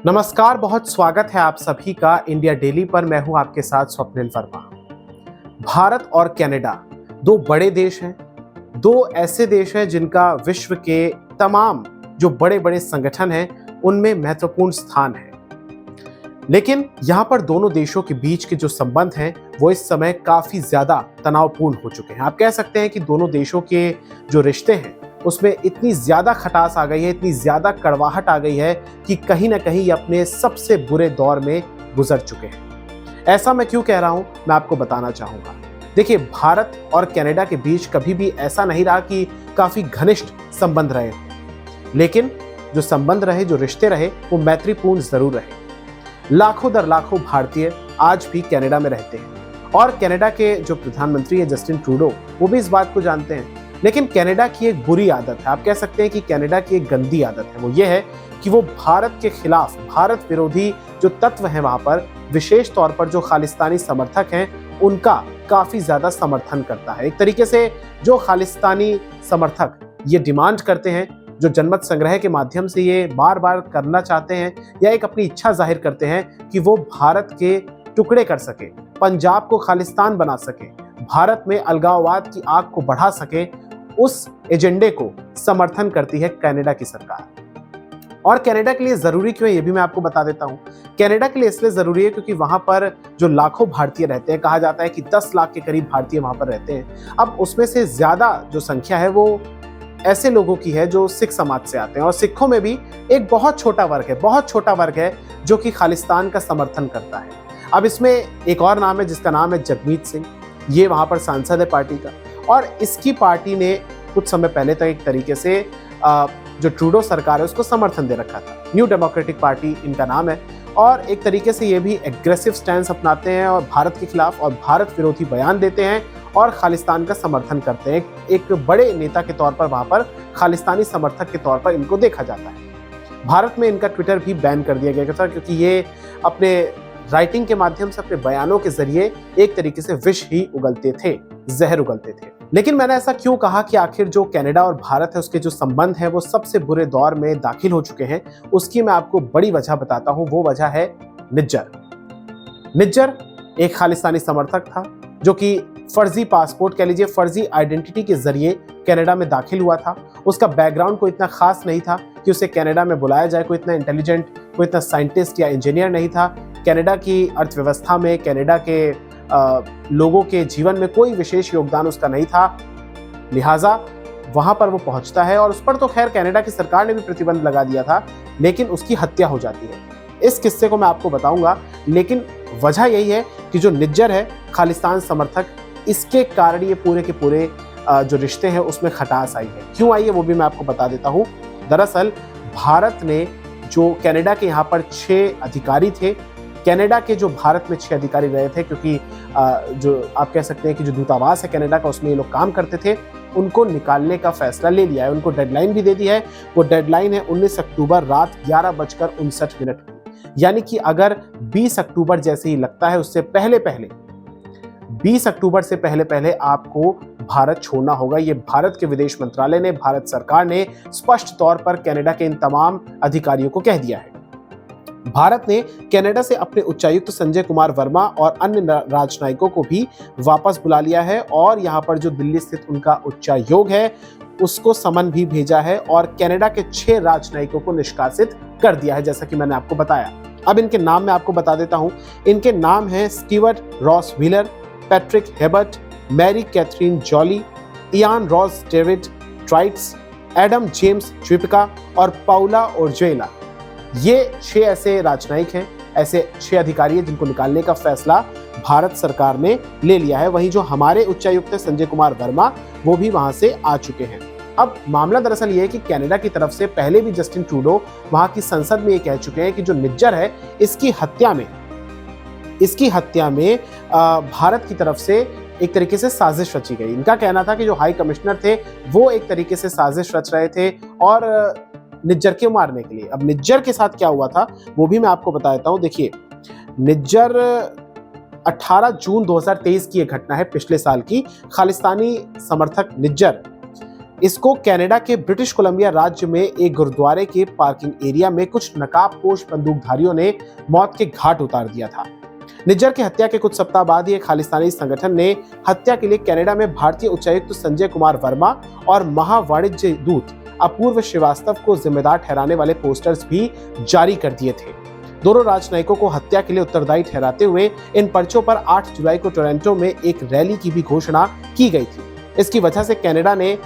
नमस्कार, बहुत स्वागत है आप सभी का इंडिया डेली पर। मैं हूं आपके साथ स्वप्निल वर्मा। भारत और कनाडा दो बड़े देश हैं, दो ऐसे देश हैं जिनका विश्व के तमाम जो बड़े बड़े संगठन हैं उनमें महत्वपूर्ण स्थान है। लेकिन यहाँ पर दोनों देशों के बीच के जो संबंध हैं वो इस समय काफी ज्यादा तनावपूर्ण हो चुके हैं। आप कह सकते हैं कि दोनों देशों के जो रिश्ते हैं उसमें इतनी ज्यादा खटास आ गई है, इतनी ज्यादा कड़वाहट आ गई है कि कहीं ना कहीं ये अपने सबसे बुरे दौर में गुजर चुके हैं। ऐसा मैं क्यों कह रहा हूं, मैं आपको बताना चाहूंगा। देखिए, भारत और कनाडा के बीच कभी भी ऐसा नहीं रहा कि काफी घनिष्ठ संबंध रहे, लेकिन जो संबंध रहे, जो रिश्ते रहे, वो मैत्रीपूर्ण जरूर रहे। लाखों दर लाखों भारतीय आज भी कनाडा में रहते हैं और कनाडा के जो प्रधानमंत्री है जस्टिन ट्रूडो, वो भी इस बात को जानते हैं। लेकिन कनाडा की एक बुरी आदत है, आप कह सकते हैं कि कनाडा की एक गंदी आदत है, वो ये है कि वो भारत के खिलाफ, भारत विरोधी जो तत्व हैं वहां पर, विशेष तौर पर जो खालिस्तानी समर्थक हैं उनका काफी ज्यादा समर्थन करता है। एक तरीके से जो खालिस्तानी समर्थक ये डिमांड करते हैं, जो जनमत संग्रह के माध्यम से ये बार बार करना चाहते हैं या एक अपनी इच्छा जाहिर करते हैं कि वो भारत के टुकड़े कर सके, पंजाब को खालिस्तान बना सके, भारत में अलगाववाद की आग को बढ़ा सके, उस एजेंडे को समर्थन करती है कनाडा की सरकार। और कनाडा के लिए जरूरी क्यों है ये भी मैं आपको बता देता हूं। कनाडा के लिए इसलिए जरूरी है क्योंकि वहां पर जो लाखों भारतीय रहते हैं, कहा जाता है कि 10 लाख के करीब भारतीय वहां पर रहते हैं। अब उसमें से ज्यादा जो संख्या है वो ऐसे लोगों की है जो सिख समाज से आते हैं, और सिखों में भी एक बहुत छोटा वर्ग है जो कि खालिस्तान का समर्थन करता है। अब इसमें एक और नाम है जिसका नाम है जगमीत सिंह। ये वहां पर सांसद है पार्टी का, और इसकी पार्टी ने कुछ समय पहले तक एक तरीके से जो ट्रूडो सरकार है उसको समर्थन दे रखा था। न्यू डेमोक्रेटिक पार्टी इनका नाम है, और एक तरीके से ये भी एग्रेसिव स्टैंड अपनाते हैं और भारत के खिलाफ और भारत विरोधी बयान देते हैं और खालिस्तान का समर्थन करते हैं। एक बड़े नेता के तौर पर वहां पर खालिस्तानी समर्थक के तौर पर इनको देखा जाता है। भारत में इनका ट्विटर भी बैन कर दिया गया था क्योंकि ये अपने राइटिंग के माध्यम से, अपने बयानों के जरिए एक तरीके से विष ही उगलते थे, जहर उगलते थे। लेकिन मैंने ऐसा क्यों कहा कि आखिर जो कनाडा और भारत है उसके जो संबंध हैं वो सबसे बुरे दौर में दाखिल हो चुके हैं, उसकी मैं आपको बड़ी वजह बताता हूं। वो वजह है निज्जर एक खालिस्तानी समर्थक था जो कि फर्जी पासपोर्ट, कह लीजिए फर्जी आइडेंटिटी के जरिए कनाडा में दाखिल हुआ था। उसका बैकग्राउंड कोई इतना खास नहीं था कि उसे कनाडा में बुलाया जाए, कोई इतना इंटेलिजेंट, कोई इतना साइंटिस्ट या इंजीनियर नहीं था। कनाडा की अर्थव्यवस्था में, कनाडा के लोगों के जीवन में कोई विशेष योगदान उसका नहीं था, लिहाजा वहां पर वो पहुंचता है और उस पर तो खैर कनाडा की सरकार ने भी प्रतिबंध लगा दिया था, लेकिन उसकी हत्या हो जाती है। इस किस्से को मैं आपको बताऊंगा, लेकिन वजह यही है कि जो निज्जर है खालिस्तान समर्थक, इसके कारण ये पूरे के पूरे जो रिश्ते हैं उसमें खटास आई है। क्यों आई है वो भी मैं आपको बता देता हूं। दरअसल भारत ने जो कनाडा के यहाँ पर 6 अधिकारी थे, कनाडा के जो भारत में 6 अधिकारी रहे थे, क्योंकि जो आप कह सकते हैं कि जो दूतावास है कनाडा का उसमें ये लोग काम करते थे, उनको निकालने का फैसला ले लिया है। उनको डेडलाइन भी दे दी है। वो डेडलाइन है 19 अक्टूबर रात 11:59 की। यानी कि अगर 20 अक्टूबर जैसे ही लगता है, उससे पहले 20 अक्टूबर से पहले आपको भारत छोड़ना होगा। ये भारत के विदेश मंत्रालय ने, भारत सरकार ने स्पष्ट तौर पर कनाडा के इन तमाम अधिकारियों को कह दिया है। भारत ने कनाडा से अपने उच्चायुक्त संजय कुमार वर्मा और अन्य राजनयिकों को भी वापस बुला लिया है, और यहाँ पर जो दिल्ली स्थित उनका उच्चायोग है उसको समन भी भेजा है और कनाडा के 6 राजनयिकों को निष्कासित कर दिया है, जैसा कि मैंने आपको बताया। अब इनके नाम मैं आपको बता देता हूं। इनके नाम हैं Stewart Ross Wheeler, Patrick Hebert, Mary Catherine Jolly, Ian Ross David Trites, Adam James Tripica और पाउला ओर्जुएला। ये 6 ऐसे राजनयिक हैं, ऐसे 6 अधिकारी हैं जिनको निकालने का फैसला भारत सरकार ने ले लिया है। वहीं जो हमारे उच्चायुक्त संजय कुमार वर्मा, वो भी वहां से आ चुके हैं। अब मामला दरअसल ये है कि कनाडा की तरफ से पहले भी जस्टिन ट्रूडो वहां की संसद में ये कह चुके हैं कि जो निज्जर है इसकी हत्या में भारत की तरफ से एक तरीके से साजिश रची गई। इनका कहना था कि जो हाई कमिश्नर थे वो एक तरीके से साजिश रच रहे थे और निज्जर के मारने के लिए। अब निज्जर के साथ क्या हुआ था वो भी मैं आपको बता देता हूं। देखिए, निज्जर 18 जून 2023 की एक घटना है, पिछले साल की। खालिस्तानी समर्थक निज्जर इसको कनाडा के ब्रिटिश कोलंबिया राज्य में एक गुरुद्वारे के पार्किंग एरिया में कुछ नकाबपोश बंदूकधारियों ने मौत के घाट उतार दिया था। निज्जर की हत्या के कुछ सप्ताह बाद ही एक खालिस्तानी संगठन ने हत्या के लिए कनाडा में भारतीय उच्चायुक्त संजय कुमार वर्मा और महावाणिज्य दूत अपूर्व श्रीवास्तव को जिम्मेदार ठहराने वाले पोस्टर्स भी जारी कर दिए थे। दोनों राजनयिकों को हत्या के लिए उत्तरदायी ठहराते हुए इन पर्चों पर 8 जुलाई को टोरंटो में एक रैली की भी घोषणा की गई थी। इसकी वजह से कनाडा में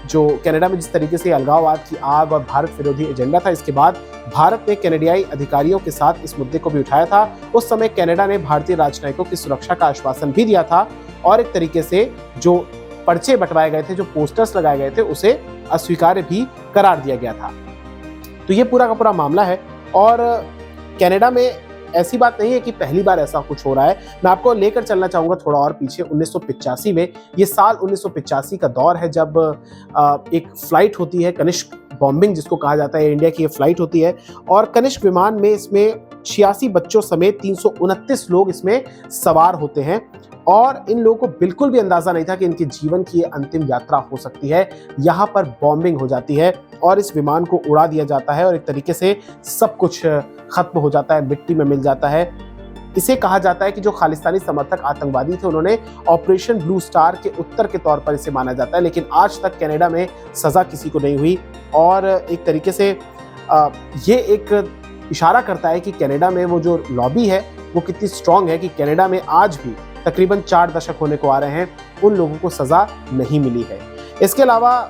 जिस तरीके से अलगाववाद की आग और भारत विरोधी एजेंडा था, इसके बाद भारत ने कनाडियाई अधिकारियों के साथ इस मुद्दे को भी उठाया था। उस समय कनाडा ने भारतीय राजनयिकों की सुरक्षा का आश्वासन भी दिया था और एक तरीके से जो पर्चे बंटवाए गए थे, जो पोस्टर्स लगाए गए थे, उसे अस्वीकार्य भी करार दिया गया था। तो ये पूरा का पूरा मामला है और कनाडा में ऐसी बात नहीं है कि पहली बार ऐसा कुछ हो रहा है। मैं आपको लेकर चलना चाहूंगा थोड़ा और पीछे 1985 में। ये साल 1985 का दौर है जब एक फ्लाइट होती है, कनिष्क बॉम्बिंग जिसको कहा जाता है, इंडिया की ये फ्लाइट होती है और कनिष्क विमान में इसमें 86 बच्चों समेत 329 लोग इसमें सवार होते हैं और इन लोगों को बिल्कुल भी अंदाजा नहीं था कि इनके जीवन की ये अंतिम यात्रा हो सकती है। यहाँ पर बॉम्बिंग हो जाती है और इस विमान को उड़ा दिया जाता है और एक तरीके से सब कुछ खत्म हो जाता है, मिट्टी में मिल जाता है। इसे कहा जाता है कि जो खालिस्तानी समर्थक आतंकवादी थे उन्होंने ऑपरेशन ब्लू स्टार के उत्तर के तौर पर इसे माना जाता है, लेकिन आज तक कनाडा में सजा किसी को नहीं हुई और एक तरीके से ये एक इशारा करता है कि कनाडा में वो जो लॉबी है वो कितनी स्ट्रांग है कि कनाडा में आज भी तकरीबन 4 दशक होने को आ रहे हैं, उन लोगों को सजा नहीं मिली है। इसके अलावा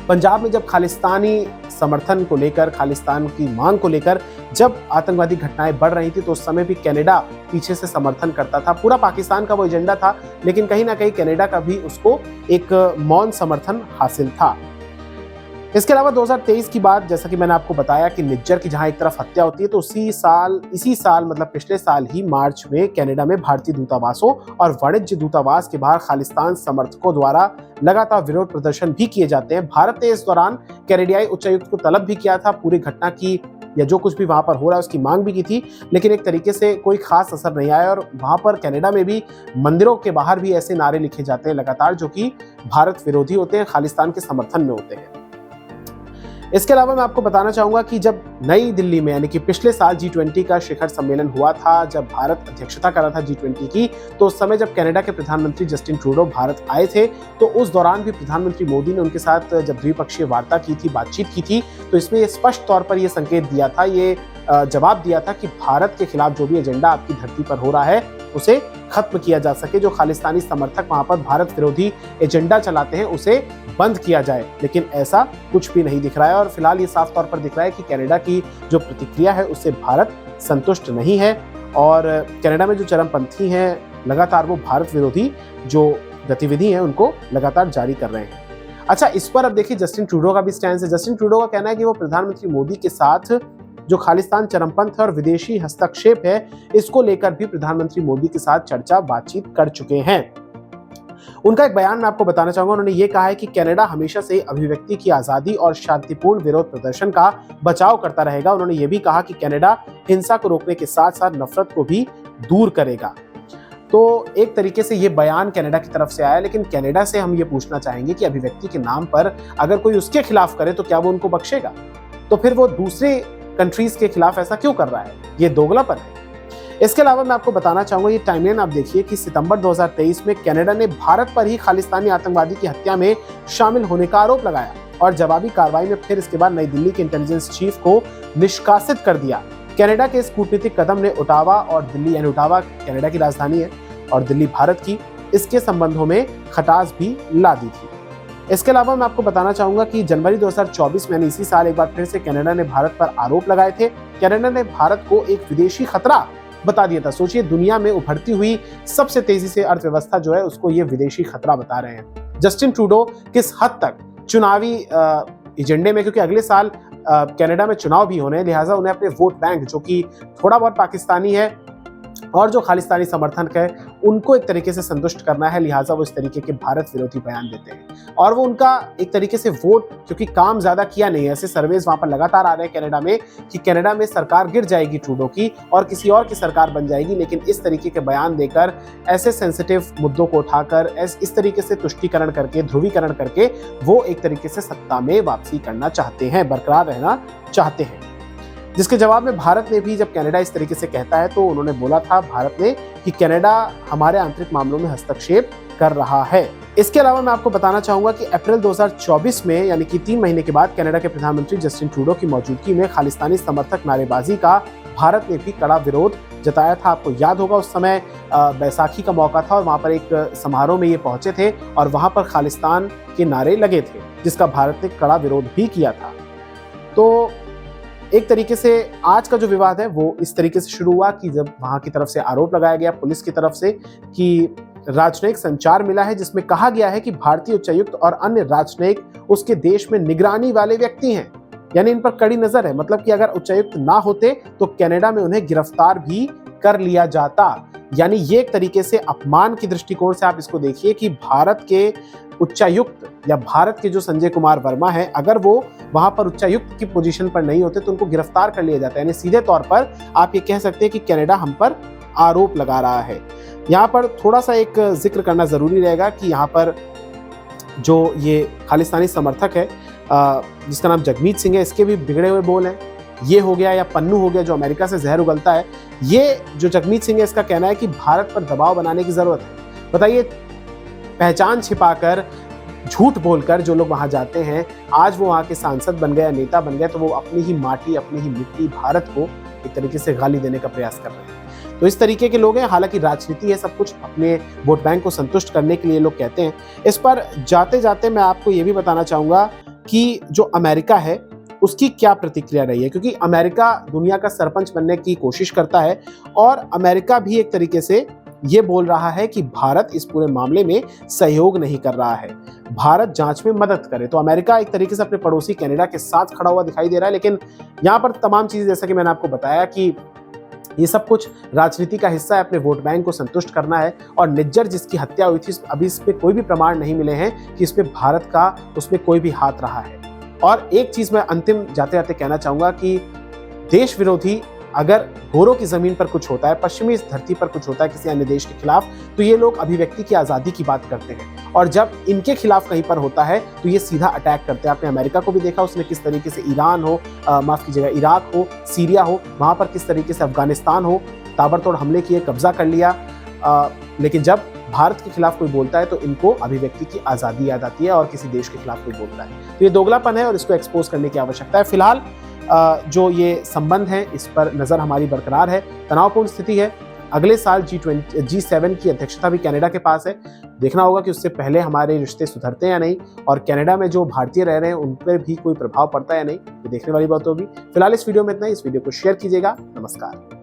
पंजाब में जब खालिस्तानी समर्थन को लेकर, खालिस्तान की मांग को लेकर जब आतंकवादी घटनाएं बढ़ रही थी तो उस समय भी कनाडा पीछे से समर्थन करता था। पूरा पाकिस्तान का वो एजेंडा था, लेकिन कहीं ना कहीं कनाडा का भी उसको एक मौन समर्थन हासिल था। इसके अलावा 2023 की बात, जैसा कि मैंने आपको बताया कि निज्जर की जहां एक तरफ हत्या होती है तो इसी साल मतलब पिछले साल ही मार्च में कनाडा में भारतीय दूतावासों और वाणिज्य दूतावास के बाहर खालिस्तान समर्थकों द्वारा लगातार विरोध प्रदर्शन भी किए जाते हैं। भारत ने इस दौरान कनाडियाई उच्चायुक्त को तलब भी किया था, पूरी घटना की या जो कुछ भी वहां पर हो रहा है उसकी मांग भी की थी, लेकिन एक तरीके से कोई खास असर नहीं आया और वहां पर कनाडा में भी मंदिरों के बाहर भी ऐसे नारे लिखे जाते हैं लगातार जो कि भारत विरोधी होते हैं, खालिस्तान के समर्थन में होते हैं। इसके अलावा मैं आपको बताना चाहूंगा कि जब नई दिल्ली में यानी कि पिछले साल G20 का शिखर सम्मेलन हुआ था, जब भारत अध्यक्षता कर रहा था G20 की, तो उस समय जब कनाडा के प्रधानमंत्री जस्टिन ट्रूडो भारत आए थे तो उस दौरान भी प्रधानमंत्री मोदी ने उनके साथ जब द्विपक्षीय वार्ता की थी, बातचीत की थी, तो इसमें ये स्पष्ट तौर पर यह संकेत दिया था, ये जवाब दिया था कि भारत के खिलाफ जो भी एजेंडा आपकी धरती पर हो रहा है उसे खत्म किया जा सके, जो खालिस्तानी समर्थक वहां पर भारत विरोधी एजेंडा चलाते हैं उसे बंद किया जाए। लेकिन ऐसा कुछ भी नहीं दिख रहा है और फिलहाल ये साफ तौर पर दिख रहा है कि कनाडा की जो प्रतिक्रिया है उससे भारत संतुष्ट नहीं है और कनाडा में जो चरमपंथी हैं लगातार वो भारत विरोधी जो गतिविधि है उनको लगातार जारी कर रहे हैं। अच्छा, इस पर अब देखिए जस्टिन ट्रूडो का भी स्टैंड है। जस्टिन ट्रूडो का कहना है कि वो प्रधानमंत्री मोदी के साथ जो खालिस्तान चरमपंथ है और विदेशी हस्तक्षेप है, इसको लेकर भी प्रधानमंत्री मोदी के साथ चर्चा बातचीत कर चुके हैं। उनका एक बयान मैं आपको बताना चाहूंगा। उन्होंने ये कहा है कि कनाडा हमेशा से अभिव्यक्ति की आजादी और शांतिपूर्ण विरोध प्रदर्शन का बचाव करता रहेगा। उन्होंने ये भी कहा कि कनाडा हिंसा को रोकने के साथ साथ नफरत को भी दूर करेगा। तो एक तरीके से ये बयान कनाडा की तरफ से आया, लेकिन कनाडा से हम ये पूछना चाहेंगे कि अभिव्यक्ति के नाम पर अगर कोई उसके खिलाफ करे तो क्या वो उनको बख्शेगा? तो फिर वो दूसरे कंट्रीज के खिलाफ ऐसा क्यों कर रहा है? ये दोगलापन है। इसके अलावा मैं आपको बताना चाहूंगा, ये टाइमलाइन आप देखिए कि सितंबर 2023 में कनाडा ने भारत पर ही खालिस्तानी आतंकवादी की हत्या में शामिल होने का आरोप लगाया और जवाबी कार्रवाई में फिर इसके बाद नई दिल्ली के इंटेलिजेंस चीफ को निष्कासित कर दिया। कनाडा के इस कूटनीतिक कदम ने ओटावा और दिल्ली, यानी ओटावा कनाडा की राजधानी है और दिल्ली भारत की, इसके संबंधों में खटास भी ला दी थी। इसके अलावा मैं आपको बताना चाहूंगा कि जनवरी 2024 में इसी साल एक बार फिर से कनाडा ने भारत पर आरोप लगाए थे। कनाडा ने भारत को एक विदेशी खतरा बता दिया था। सोचिए, दुनिया में उभरती हुई सबसे तेजी से अर्थव्यवस्था जो है उसको ये विदेशी खतरा बता रहे हैं। जस्टिन ट्रूडो किस हद तक चुनावी एजेंडे में, क्योंकि अगले साल कनाडा में चुनाव भी होने हैं, लिहाजा उन्हें अपने वोट बैंक जो कि थोड़ा बहुत पाकिस्तानी है और जो खालिस्तानी समर्थक है उनको एक तरीके से संतुष्ट करना है, लिहाजा वो इस तरीके के भारत विरोधी बयान देते हैं। और वो उनका एक तरीके से वोट, क्योंकि काम ज्यादा किया नहीं है, ऐसे सर्वेज वहां पर लगातार आ रहे हैं कनाडा में कि कनाडा में सरकार गिर जाएगी ट्रूडो की और किसी और की सरकार बन जाएगी, लेकिन इस तरीके के बयान देकर, ऐसे सेंसिटिव मुद्दों को उठाकर, इस तरीके से तुष्टीकरण करके, ध्रुवीकरण करके वो एक तरीके से सत्ता में वापसी करना चाहते हैं, बरकरार रहना चाहते हैं। जिसके जवाब में भारत ने भी, जब कनाडा इस तरीके से कहता है तो उन्होंने बोला था भारत ने कि कनाडा हमारे आंतरिक मामलों में हस्तक्षेप कर रहा है। इसके अलावा मैं आपको बताना चाहूंगा कि अप्रैल 2024 में, यानी कि 3 महीने के बाद, कनाडा के प्रधानमंत्री जस्टिन ट्रूडो की मौजूदगी में खालिस्तानी समर्थक नारेबाजी का भारत ने भी कड़ा विरोध जताया था। आपको याद होगा उस समय बैसाखी का मौका था और वहां पर एक समारोह में ये पहुंचे थे और वहां पर खालिस्तान के नारे लगे थे, जिसका भारत ने कड़ा विरोध भी किया था। तो एक तरीके से आज का जो विवाद है वो इस तरीके से शुरू हुआ कि जब वहां की तरफ से आरोप लगाया गया पुलिस की तरफ से कि राजनयिक संचार मिला है जिसमें कहा गया है कि भारतीय उच्चायुक्त और अन्य राजनयिक उसके देश में निगरानी वाले व्यक्ति हैं, यानी इन पर कड़ी नजर है। मतलब कि अगर उच्चायुक्त ना होते तो कनाडा में उन्हें गिरफ्तार भी कर लिया जाता। यानी ये एक तरीके से अपमान की दृष्टिकोण से आप इसको देखिए कि भारत के उच्चायुक्त या भारत के जो संजय कुमार वर्मा है, अगर वो वहां पर उच्चायुक्त की पोजीशन पर नहीं होते तो उनको गिरफ्तार कर लिया जाता है। यानी सीधे तौर पर आप ये कह सकते हैं कि कनाडा हम पर आरोप लगा रहा है। यहाँ पर थोड़ा सा एक जिक्र करना जरूरी रहेगा कि यहाँ पर जो ये खालिस्तानी समर्थक है जिसका नाम जगमीत सिंह है, इसके भी बिगड़े हुए बोल हैं। ये हो गया, या पन्नू हो गया जो अमेरिका से जहर उगलता है। ये जो जगमीत सिंह है इसका कहना है कि भारत पर दबाव बनाने की जरूरत है। बताइए, पहचान छिपाकर, झूठ बोलकर जो लोग वहां जाते हैं, आज वो वहां के सांसद बन गए, नेता बन गए, तो वो अपनी ही माटी, अपनी ही मिट्टी, भारत को एक तरीके से गाली देने का प्रयास कर रहे हैं। तो इस तरीके के लोग हैं। हालांकि राजनीति है सब कुछ, अपने वोट बैंक को संतुष्ट करने के लिए लोग कहते हैं। इस पर जाते जाते मैं आपको ये भी बताना चाहूंगा कि जो अमेरिका है उसकी क्या प्रतिक्रिया रही है, क्योंकि अमेरिका दुनिया का सरपंच बनने की कोशिश करता है और अमेरिका भी एक तरीके से ये बोल रहा है कि भारत इस पूरे मामले में सहयोग नहीं कर रहा है, भारत जांच में मदद करे। तो अमेरिका एक तरीके से अपने पड़ोसी कनाडा के साथ खड़ा हुआ दिखाई दे रहा है। लेकिन यहाँ पर तमाम चीजें, जैसा कि मैंने आपको बताया कि ये सब कुछ राजनीति का हिस्सा है, अपने वोट बैंक को संतुष्ट करना है। और निज्जर जिसकी हत्या हुई थी, अभी इस पे कोई भी प्रमाण नहीं मिले हैं कि इसमें भारत का उसमें कोई भी हाथ रहा है। और एक चीज मैं अंतिम जाते जाते कहना चाहूंगा कि देश विरोधी अगर गोरों की जमीन पर कुछ होता है, पश्चिमी इस धरती पर कुछ होता है किसी अन्य देश के खिलाफ, तो ये लोग अभिव्यक्ति की आजादी की बात करते हैं। और जब इनके खिलाफ कहीं पर होता है तो ये सीधा अटैक करते हैं। आपने अमेरिका को भी देखा, उसने किस तरीके से ईरान हो, माफ कीजिएगा, इराक हो, सीरिया हो, वहां पर किस तरीके से अफगानिस्तान हो, ताबड़तोड़ हमले किए, कब्जा कर लिया। लेकिन जब भारत के खिलाफ कोई बोलता है तो इनको अभिव्यक्ति की आजादी याद आती है, और किसी देश के खिलाफ कोई बोलता है तो ये दोगलापन है और इसको एक्सपोज करने की आवश्यकता है। फिलहाल जो ये संबंध है इस पर नजर हमारी बरकरार है। तनावपूर्ण स्थिति है। अगले साल G7 की अध्यक्षता भी कनाडा के पास है। देखना होगा कि उससे पहले हमारे रिश्ते सुधरते हैं या नहीं, और कनाडा में जो भारतीय रह रहे हैं उन पर भी कोई प्रभाव पड़ता है या नहीं, ये देखने वाली बात होगी। फिलहाल इस वीडियो में इतना ही। इस वीडियो को शेयर कीजिएगा। नमस्कार।